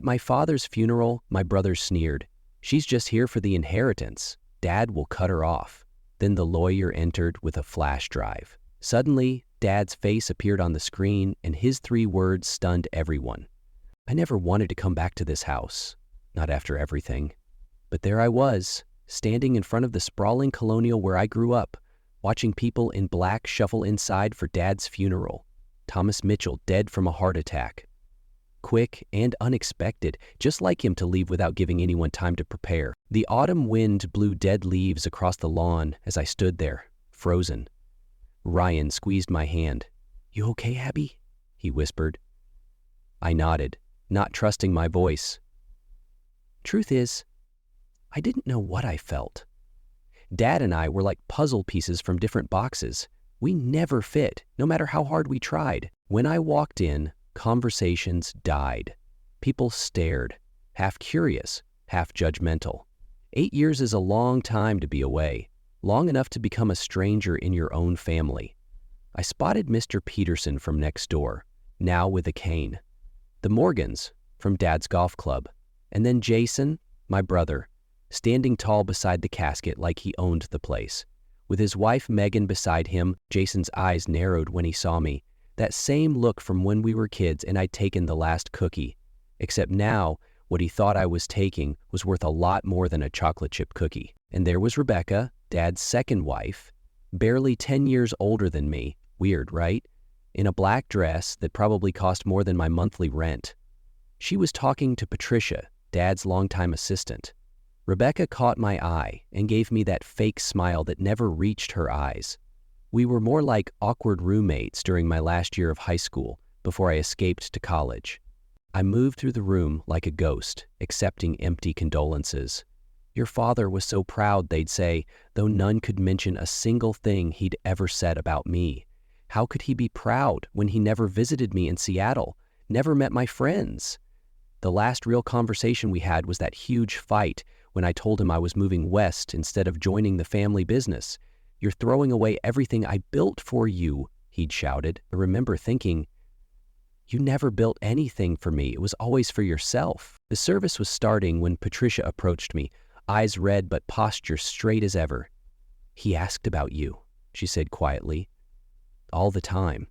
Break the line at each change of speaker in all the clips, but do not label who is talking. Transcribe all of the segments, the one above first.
At my father's funeral, my brother sneered, "She's just here for the inheritance. Dad will cut her off." Then the lawyer entered with a flash drive. Suddenly, Dad's face appeared on the screen, and his 3 words stunned everyone. I never wanted to come back to this house, not after everything. But there I was, standing in front of the sprawling colonial where I grew up, watching people in black shuffle inside for Dad's funeral. Thomas Mitchell dead from a heart attack. Quick and unexpected, just like him to leave without giving anyone time to prepare. The autumn wind blew dead leaves across the lawn as I stood there, frozen. Ryan squeezed my hand. "You okay, Abby?" he whispered. I nodded, not trusting my voice. Truth is, I didn't know what I felt. Dad and I were like puzzle pieces from different boxes. We never fit, no matter how hard we tried. When I walked in, conversations died. People stared, half curious, half judgmental. 8 years is a long time to be away, long enough to become a stranger in your own family. I spotted Mr. Peterson from next door, now with a cane. The Morgans, from Dad's golf club. And then Jason, my brother, standing tall beside the casket like he owned the place. With his wife Megan beside him, Jason's eyes narrowed when he saw me. That same look from when we were kids and I'd taken the last cookie. Except now, what he thought I was taking was worth a lot more than a chocolate chip cookie. And there was Rebecca, Dad's second wife, barely 10 years older than me. Weird, right? In a black dress that probably cost more than my monthly rent. She was talking to Patricia, Dad's longtime assistant. Rebecca caught my eye and gave me that fake smile that never reached her eyes. We were more like awkward roommates during my last year of high school before I escaped to college. I moved through the room like a ghost, accepting empty condolences. Your father was so proud, they'd say, though none could mention a single thing he'd ever said about me. How could he be proud when he never visited me in Seattle, never met my friends? The last real conversation we had was that huge fight when I told him I was moving west instead of joining the family business. "You're throwing away everything I built for you," he'd shouted. I remember thinking, "You never built anything for me. It was always for yourself." The service was starting when Patricia approached me, eyes red but posture straight as ever. "He asked about you," she said quietly. "All the time."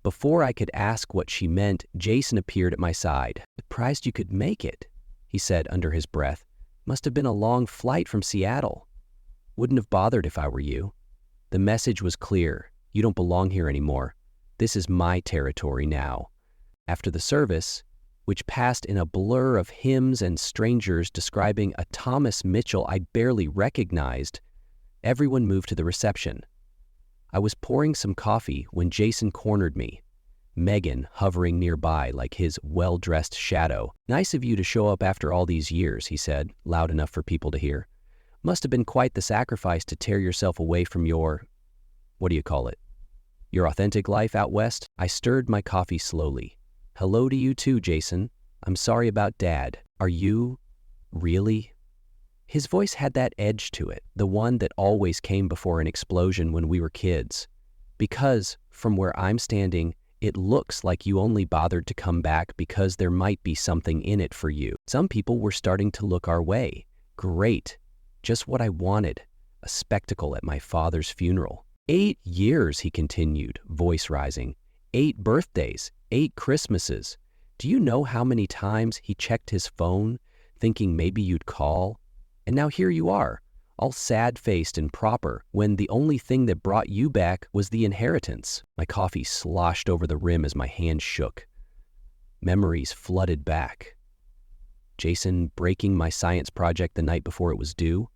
Before I could ask what she meant, Jason appeared at my side. "Surprised you could make it," he said under his breath. "Must have been a long flight from Seattle." "Wouldn't have bothered if I were you." The message was clear. You don't belong here anymore. This is my territory now. After the service, which passed in a blur of hymns and strangers describing a Thomas Mitchell I barely recognized, everyone moved to the reception. I was pouring some coffee when Jason cornered me, Megan hovering nearby like his well-dressed shadow. "Nice of you to show up after all these years," he said, loud enough for people to hear. "Must have been quite the sacrifice to tear yourself away from your, what do you call it? Your authentic life out west?" I stirred my coffee slowly. "Hello to you too, Jason. I'm sorry about Dad. Are you really?" His voice had that edge to it, the one that always came before an explosion when we were kids. "Because, from where I'm standing, it looks like you only bothered to come back because there might be something in it for you." Some people were starting to look our way. Great. Just what I wanted. A spectacle at my father's funeral. 8 years, he continued, voice rising. 8 birthdays, 8 Christmases. Do you know how many times he checked his phone, thinking maybe you'd call? And now here you are, all sad-faced and proper, when the only thing that brought you back was the inheritance. My coffee sloshed over the rim as my hand shook. Memories flooded back. Jason breaking my science project the night before it was due.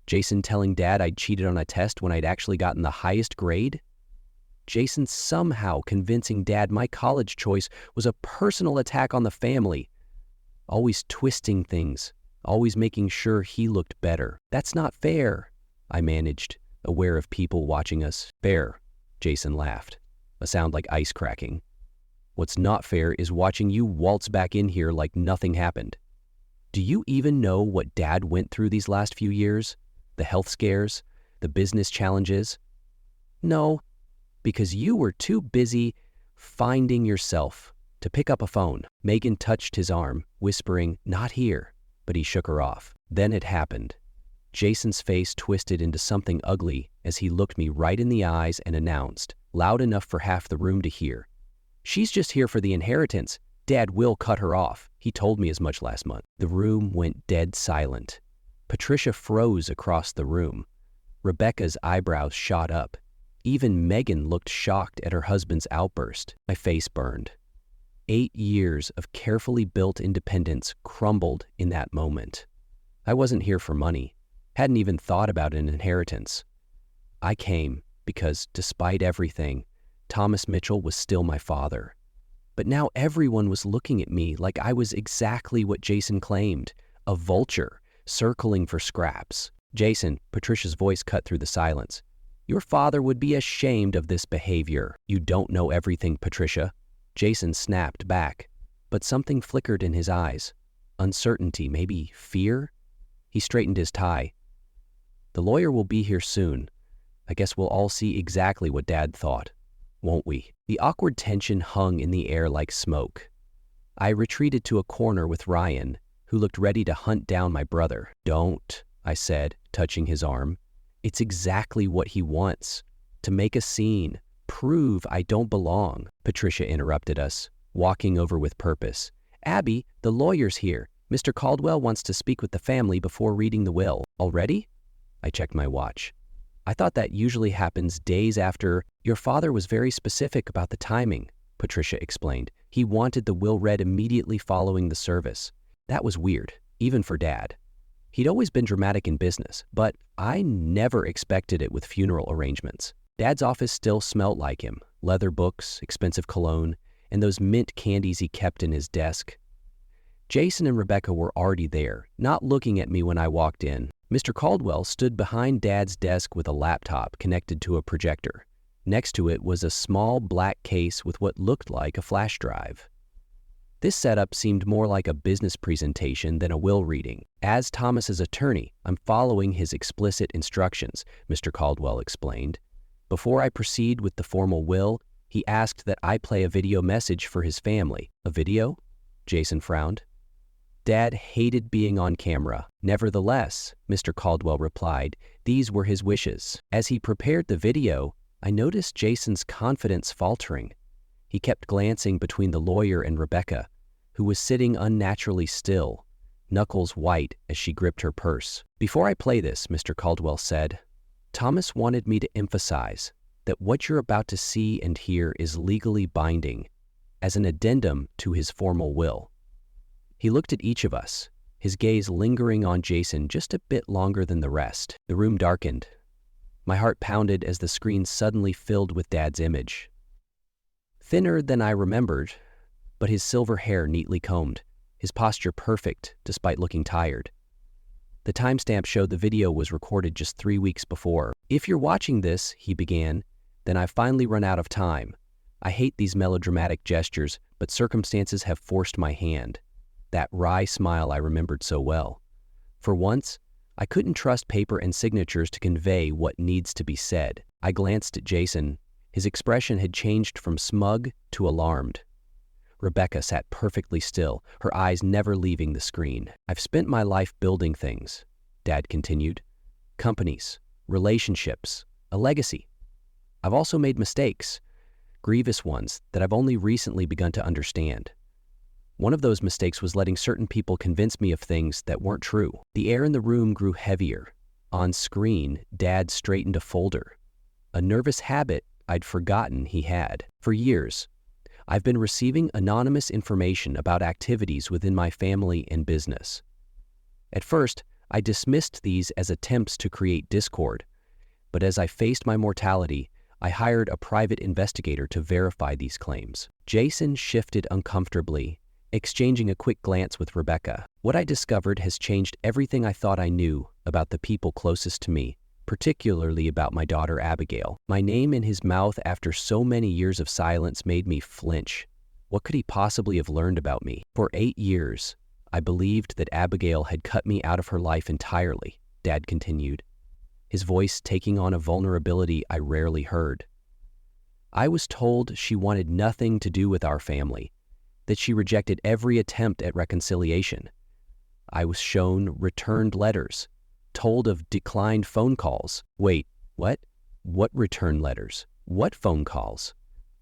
Jason telling Dad I'd cheated on a test when I'd actually gotten the highest grade. Jason somehow convincing Dad my college choice was a personal attack on the family. Always twisting things. Always making sure he looked better. "That's not fair," I managed, aware of people watching us. "Fair," Jason laughed, a sound like ice cracking. "What's not fair is watching you waltz back in here like nothing happened. Do you even know what Dad went through these last few years? The health scares, the business challenges? No, because you were too busy finding yourself, to pick up a phone. Megan touched his arm, whispering, "Not here," but he shook her off. Then it happened. Jason's face twisted into something ugly as he looked me right in the eyes and announced, loud enough for half the room to hear, "She's just here for the inheritance. Dad will cut her off. He told me as much last month." The room went dead silent. Patricia froze across the room. Rebecca's eyebrows shot up. Even Megan looked shocked at her husband's outburst. My face burned. 8 years of carefully built independence crumbled in that moment. I wasn't here for money. Hadn't even thought about an inheritance. I came because, despite everything, Thomas Mitchell was still my father. But now everyone was looking at me like I was exactly what Jason claimed, a vulture circling for scraps. "Jason," Patricia's voice cut through the silence, "your father would be ashamed of this behavior." "You don't know everything, Patricia." Jason snapped back, but something flickered in his eyes. Uncertainty, maybe fear? He straightened his tie. "The lawyer will be here soon. I guess we'll all see exactly what Dad thought, won't we?" The awkward tension hung in the air like smoke. I retreated to a corner with Ryan, who looked ready to hunt down my brother. "Don't," I said, touching his arm. "It's exactly what he wants. To make a scene, prove I don't belong." Patricia interrupted us, walking over with purpose. "Abby, the lawyer's here. Mr. Caldwell wants to speak with the family before reading the will." "Already?" I checked my watch. "I thought that usually happens days after." "Your father was very specific about the timing," Patricia explained. "He wanted the will read immediately following the service. That was weird, even for Dad. He'd always been dramatic in business, but I never expected it with funeral arrangements." Dad's office still smelled like him, leather books, expensive cologne, and those mint candies he kept in his desk. Jason and Rebecca were already there, not looking at me when I walked in. Mr. Caldwell stood behind Dad's desk with a laptop connected to a projector. Next to it was a small black case with what looked like a flash drive. This setup seemed more like a business presentation than a will reading. "As Thomas's attorney, I'm following his explicit instructions," Mr. Caldwell explained. "Before I proceed with the formal will, he asked that I play a video message for his family." "A video?" Jason frowned. "Dad hated being on camera. Nevertheless," Mr. Caldwell replied, "these were his wishes." As he prepared the video, I noticed Jason's confidence faltering. He kept glancing between the lawyer and Rebecca, who was sitting unnaturally still, knuckles white as she gripped her purse. "Before I play this," Mr. Caldwell said, "Thomas wanted me to emphasize that what you're about to see and hear is legally binding, as an addendum to his formal will." He looked at each of us, his gaze lingering on Jason just a bit longer than the rest. The room darkened. My heart pounded as the screen suddenly filled with Dad's image. Thinner than I remembered, but his silver hair neatly combed, his posture perfect despite looking tired. The timestamp showed the video was recorded just 3 weeks before. "If you're watching this," he began, "then I've finally run out of time. I hate these melodramatic gestures, but circumstances have forced my hand." That wry smile I remembered so well. For once, I couldn't trust paper and signatures to convey what needs to be said. I glanced at Jason. His expression had changed from smug to alarmed. Rebecca sat perfectly still, her eyes never leaving the screen. "I've spent my life building things," Dad continued. "Companies, relationships, a legacy. I've also made mistakes, grievous ones that I've only recently begun to understand. One of those mistakes was letting certain people convince me of things that weren't true." The air in the room grew heavier. On screen, Dad straightened a folder, a nervous habit I'd forgotten he had. "For years, I've been receiving anonymous information about activities within my family and business. At first, I dismissed these as attempts to create discord, but as I faced my mortality, I hired a private investigator to verify these claims." Jason shifted uncomfortably, exchanging a quick glance with Rebecca. "What I discovered has changed everything I thought I knew about the people closest to me, particularly about my daughter Abigail." My name in his mouth after so many years of silence made me flinch. What could he possibly have learned about me? "For 8 years, I believed that Abigail had cut me out of her life entirely," Dad continued, his voice taking on a vulnerability I rarely heard. "I was told she wanted nothing to do with our family, that she rejected every attempt at reconciliation. I was shown returned letters, told of declined phone calls. Wait, what? What return letters? What phone calls?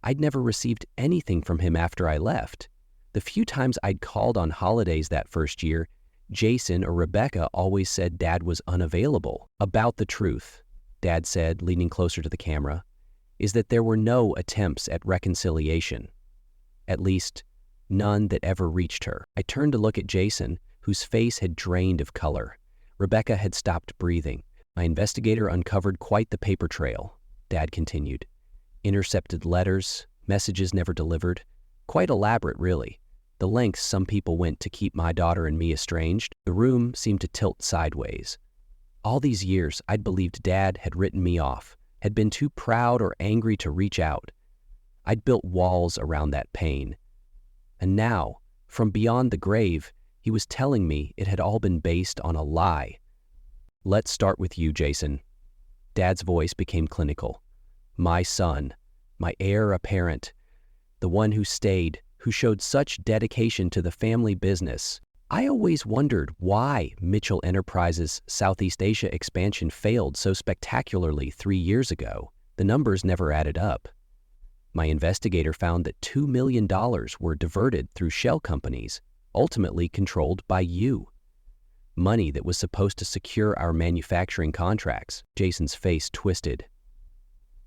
I'd never received anything from him after I left. The few times I'd called on holidays that first year, Jason or Rebecca always said Dad was unavailable. About the truth, Dad said, leaning closer to the camera, is that there were no attempts at reconciliation. At least, none that ever reached her. I turned to look at Jason, whose face had drained of color. Rebecca had stopped breathing. My investigator uncovered quite the paper trail, Dad continued. Intercepted letters, messages never delivered. Quite elaborate, really. The lengths some people went to keep my daughter and me estranged. The room seemed to tilt sideways. All these years, I'd believed Dad had written me off, had been too proud or angry to reach out. I'd built walls around that pain. And now, from beyond the grave, he was telling me it had all been based on a lie. Let's start with you, Jason. Dad's voice became clinical. My son, my heir apparent, the one who stayed, who showed such dedication to the family business. I always wondered why Mitchell Enterprises' Southeast Asia expansion failed so spectacularly 3 years ago. The numbers never added up. My investigator found that $2 million were diverted through shell companies, ultimately controlled by you. Money that was supposed to secure our manufacturing contracts. Jason's face twisted.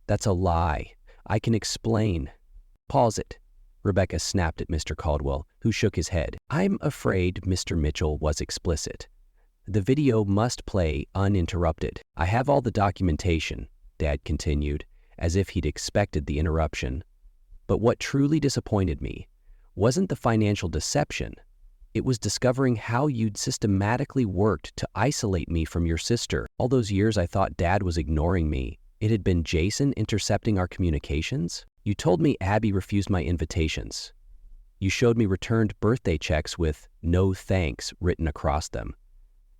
That's a lie. I can explain. Pause it. Rebecca snapped at Mr. Caldwell, who shook his head. I'm afraid Mr. Mitchell was explicit. The video must play uninterrupted. I have all the documentation, Dad continued, as if he'd expected the interruption. But what truly disappointed me wasn't the financial deception. It was discovering how you'd systematically worked to isolate me from your sister. All those years I thought Dad was ignoring me. It had been Jason intercepting our communications? You told me Abby refused my invitations. You showed me returned birthday checks with "no thanks" written across them.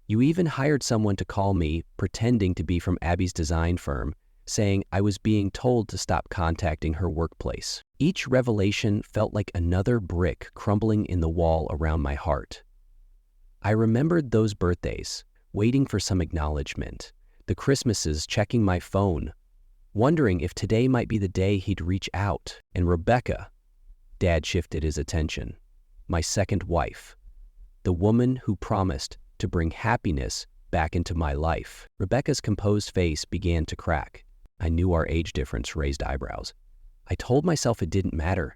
You even hired someone to call me, pretending to be from Abby's design firm, saying I was being told to stop contacting her workplace. Each revelation felt like another brick crumbling in the wall around my heart. I remembered those birthdays, waiting for some acknowledgement, the Christmases checking my phone, wondering if today might be the day he'd reach out. And Rebecca, Dad shifted his attention, my second wife, the woman who promised to bring happiness back into my life. Rebecca's composed face began to crack. I knew our age difference raised eyebrows. I told myself it didn't matter,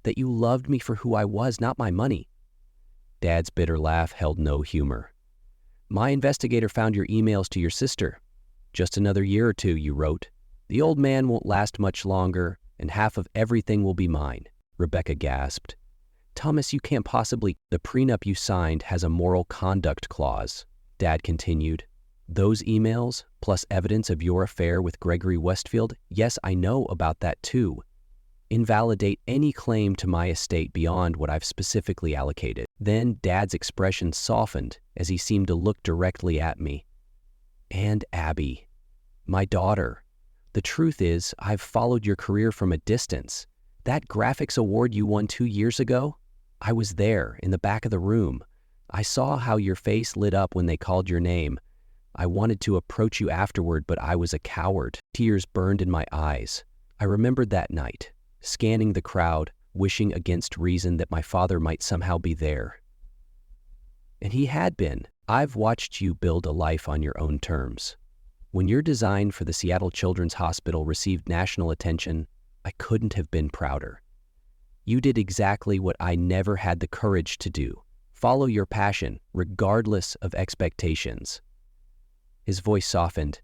that you loved me for who I was, not my money. Dad's bitter laugh held no humor. My investigator found your emails to your sister. Just another year or two, you wrote. The old man won't last much longer, and half of everything will be mine. Rebecca gasped. Thomas, you can't possibly. The prenup you signed has a moral conduct clause, Dad continued. Those emails, plus evidence of your affair with Gregory Westfield, yes, I know about that too, invalidate any claim to my estate beyond what I've specifically allocated. Then Dad's expression softened as he seemed to look directly at me. And Abby, my daughter. The truth is, I've followed your career from a distance. That graphics award you won 2 years ago? I was there, in the back of the room. I saw how your face lit up when they called your name. I wanted to approach you afterward, but I was a coward. Tears burned in my eyes. I remembered that night, scanning the crowd, wishing against reason that my father might somehow be there. And he had been. I've watched you build a life on your own terms. When your design for the Seattle Children's Hospital received national attention, I couldn't have been prouder. You did exactly what I never had the courage to do. Follow your passion, regardless of expectations. His voice softened.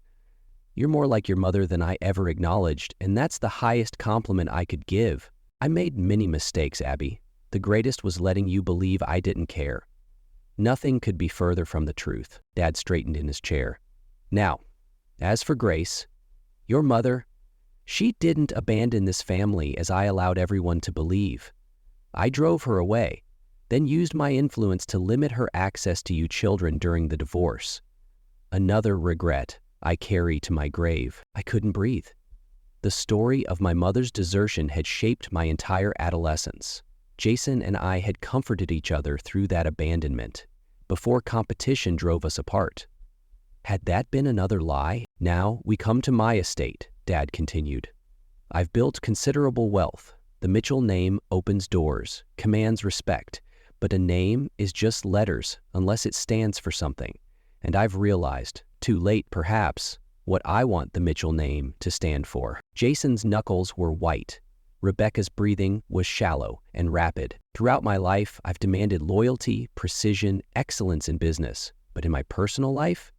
You're more like your mother than I ever acknowledged, and that's the highest compliment I could give. I made many mistakes, Abby. The greatest was letting you believe I didn't care. Nothing could be further from the truth. Dad straightened in his chair. Now, as for Grace, your mother, she didn't abandon this family as I allowed everyone to believe. I drove her away, then used my influence to limit her access to you children during the divorce. Another regret I carry to my grave. I couldn't breathe. The story of my mother's desertion had shaped my entire adolescence. Jason and I had comforted each other through that abandonment, before competition drove us apart. Had that been another lie? Now we come to my estate, Dad continued. I've built considerable wealth. The Mitchell name opens doors, commands respect, but a name is just letters unless it stands for something. And I've realized, too late perhaps, what I want the Mitchell name to stand for. Jason's knuckles were white. Rebecca's breathing was shallow and rapid. Throughout my life, I've demanded loyalty, precision, excellence in business. But in my personal life,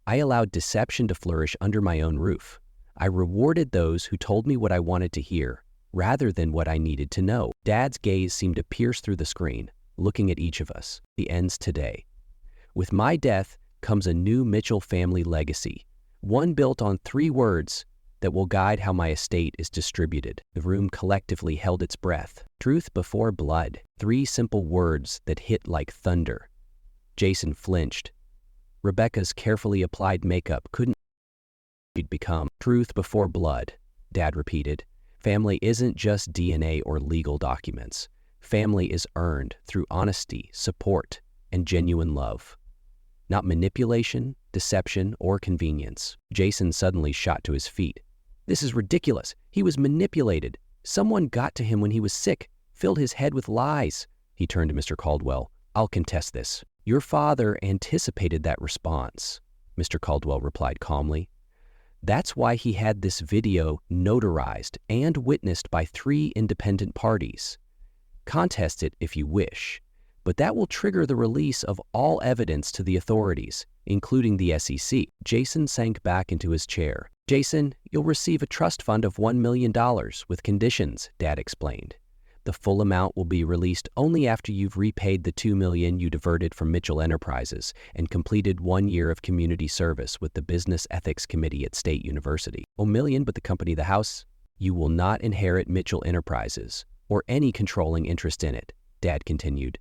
I allowed deception to flourish under my own roof. I rewarded those who told me what I wanted to hear, rather than what I needed to know. Dad's gaze seemed to pierce through the screen, looking at each of us. The ends today. With my death comes a new Mitchell family legacy, one built on 3 words that will guide how my estate is distributed. The room collectively held its breath. Truth before blood. 3 simple words that hit like thunder. Jason flinched. Rebecca's carefully applied makeup couldn't become. Truth before blood, Dad repeated. Family isn't just DNA or legal documents. Family is earned through honesty, support, and genuine love. Not manipulation, deception, or convenience. Jason suddenly shot to his feet. This is ridiculous. He was manipulated. Someone got to him when he was sick, filled his head with lies. He turned to Mr. Caldwell. I'll contest this. Your father anticipated that response, Mr. Caldwell replied calmly. That's why he had this video notarized and witnessed by 3 independent parties. Contest it if you wish, but that will trigger the release of all evidence to the authorities, including the SEC. Jason sank back into his chair. Jason, you'll receive a trust fund of $1 million with conditions, Dad explained. The full amount will be released only after you've repaid the $2 million you diverted from Mitchell Enterprises and completed 1 year of community service with the Business Ethics Committee at State University. $1 million, but the company, the house? You will not inherit Mitchell Enterprises or any controlling interest in it, Dad continued.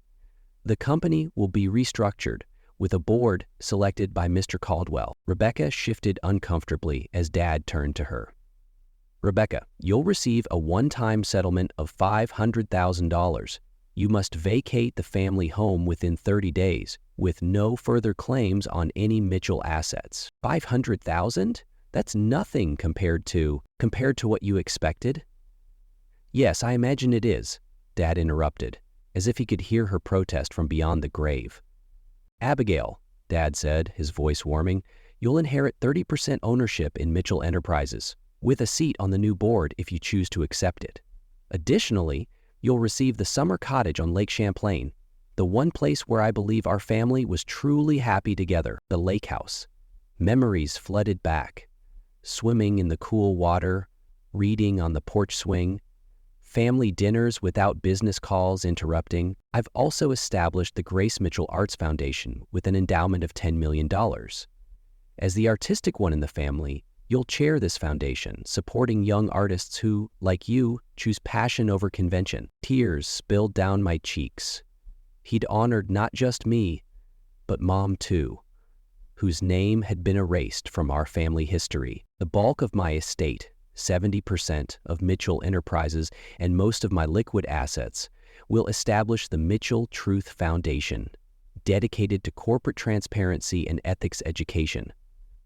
The company will be restructured with a board selected by Mr. Caldwell. Rebecca shifted uncomfortably as Dad turned to her. Rebecca, you'll receive a one-time settlement of $500,000. You must vacate the family home within 30 days with no further claims on any Mitchell assets. $500,000? That's nothing compared to what you expected? Yes, I imagine it is, Dad interrupted, as if he could hear her protest from beyond the grave. Abigail, Dad said, his voice warming, you'll inherit 30% ownership in Mitchell Enterprises, with a seat on the new board if you choose to accept it. Additionally, you'll receive the summer cottage on Lake Champlain, the one place where I believe our family was truly happy together, the lake house. Memories flooded back. Swimming in the cool water, reading on the porch swing, family dinners without business calls interrupting. I've also established the Grace Mitchell Arts Foundation with an endowment of $10 million. As the artistic one in the family, you'll chair this foundation, supporting young artists who, like you, choose passion over convention. Tears spilled down my cheeks. He'd honored not just me, but Mom too, whose name had been erased from our family history. The bulk of my estate, 70% of Mitchell Enterprises, and most of my liquid assets will establish the Mitchell Truth Foundation, dedicated to corporate transparency and ethics education.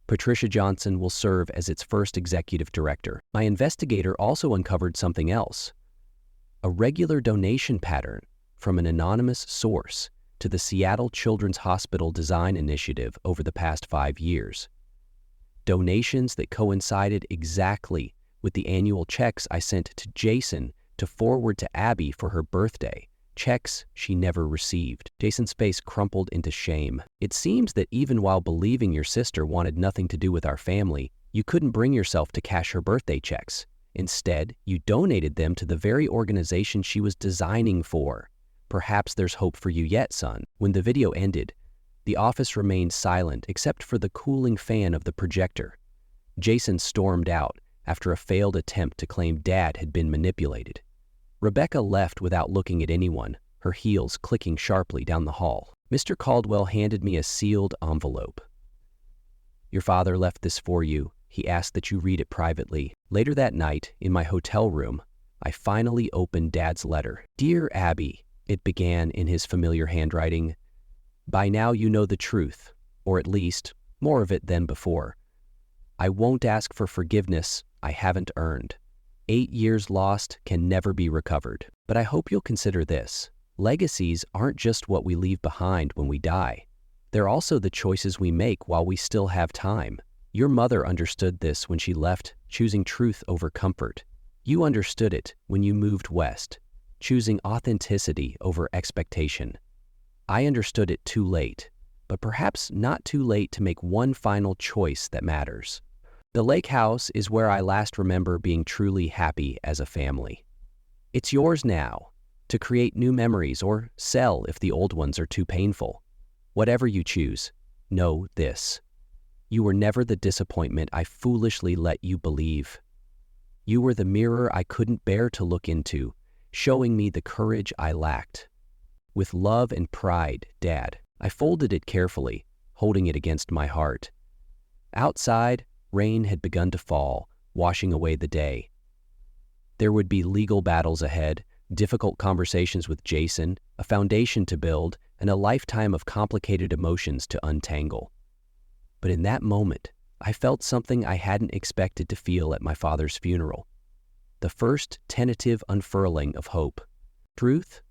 Patricia Johnson will serve as its first executive director. My investigator also uncovered something else, a regular donation pattern from an anonymous source to the Seattle Children's Hospital Design Initiative over the past 5 years. Donations that coincided exactly with the annual checks I sent to Jason to forward to Abby for her birthday, checks she never received. Jason's face crumpled into shame. It seems that even while believing your sister wanted nothing to do with our family, you couldn't bring yourself to cash her birthday checks. Instead, you donated them to the very organization she was designing for. Perhaps there's hope for you yet, son. When the video ended, the office remained silent except for the cooling fan of the projector. Jason stormed out after a failed attempt to claim Dad had been manipulated. Rebecca left without looking at anyone, her heels clicking sharply down the hall. Mr. Caldwell handed me a sealed envelope. Your father left this for you. He asked that you read it privately. Later that night, in my hotel room, I finally opened Dad's letter. "Dear Abby," it began in his familiar handwriting. "By now you know the truth, or at least more of it than before. I won't ask for forgiveness I haven't earned. 8 years lost can never be recovered. But I hope you'll consider this. Legacies aren't just what we leave behind when we die. They're also the choices we make while we still have time. Your mother understood this when she left, choosing truth over comfort. You understood it when you moved west, choosing authenticity over expectation. I understood it too late, but perhaps not too late to make one final choice that matters. The lake house is where I last remember being truly happy as a family. It's yours now, to create new memories or sell if the old ones are too painful. Whatever you choose, know this. You were never the disappointment I foolishly let you believe. You were the mirror I couldn't bear to look into, showing me the courage I lacked. With love and pride, Dad." I folded it carefully, holding it against my heart. Outside, rain had begun to fall, washing away the day. There would be legal battles ahead, difficult conversations with Jason, a foundation to build, and a lifetime of complicated emotions to untangle. But in that moment, I felt something I hadn't expected to feel at my father's funeral. The first tentative unfurling of hope. Truth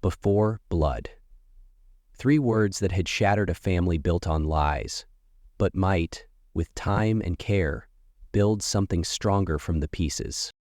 before blood. 3 words that had shattered a family built on lies, but might, with time and care, build something stronger from the pieces.